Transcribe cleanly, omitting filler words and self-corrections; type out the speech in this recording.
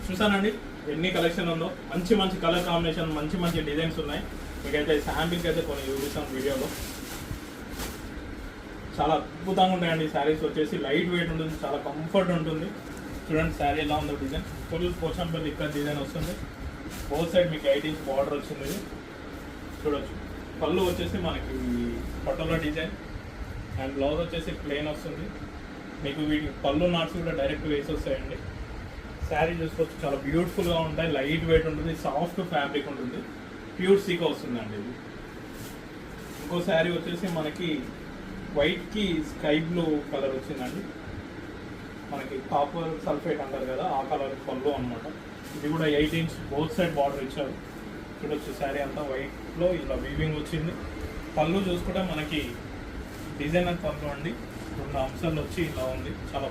చూసానండి ఎన్ని కలెక్షన్ ఉందో, మంచి మంచి కలర్ కాంబినేషన్, మంచి మంచి డిజైన్స్ ఉన్నాయి. మీకైతే శాంపిల్కి అయితే కొన్ని చూపిస్తాను వీడియోలో. చాలా అద్భుతంగా ఉంటాయండి శారీస్ వచ్చేసి. లైట్ వెయిట్ ఉంటుంది, చాలా కంఫర్ట్ ఉంటుంది. చూడండి శారీ ఎలా ఉందో డిజైన్. ఫుల్ పోచంపల్లి ఇక్కడ డిజైన్ వస్తుంది. బోత్ సైడ్ మీకు 8 ఇంచ్ బార్డర్ వచ్చింది. చూడొచ్చు. పళ్ళు వచ్చేసి మనకి పటోలా డిజైన్ అండ్ బ్లౌజ్ వచ్చేసి ప్లెయిన్ వస్తుంది. మీకు వీటి పళ్ళు నాట్స్ కూడా డైరెక్ట్ వేసి వస్తాయండి. శారీ చూసుకోవచ్చు, చాలా బ్యూటిఫుల్గా ఉంటాయి. లైట్ వెయిట్ ఉంటుంది, సాఫ్ట్ ఫ్యాబ్రిక్ ఉంటుంది, ప్యూర్ సీకా వస్తుందండి ఇది. ఇంకో శారీ వచ్చేసి మనకి వైట్కి స్కై బ్లూ కలర్ వచ్చిందండి. మనకి కాపర్ సల్ఫేట్ అంటారు కదా, ఆ కలర్ పళ్ళు అనమాట. ఇది కూడా 8 ఇంచ్ బోత్ సైడ్ బార్డర్ ఇచ్చారు. చూడొచ్చు శారీ అంతా వైట్లో ఇలా వీవింగ్ వచ్చింది. పళ్ళు చూసుకుంటే మనకి డిజైనర్ పళ్ళు అండి. 2 అంశాలు వచ్చి ఇలా ఉంది. చాలా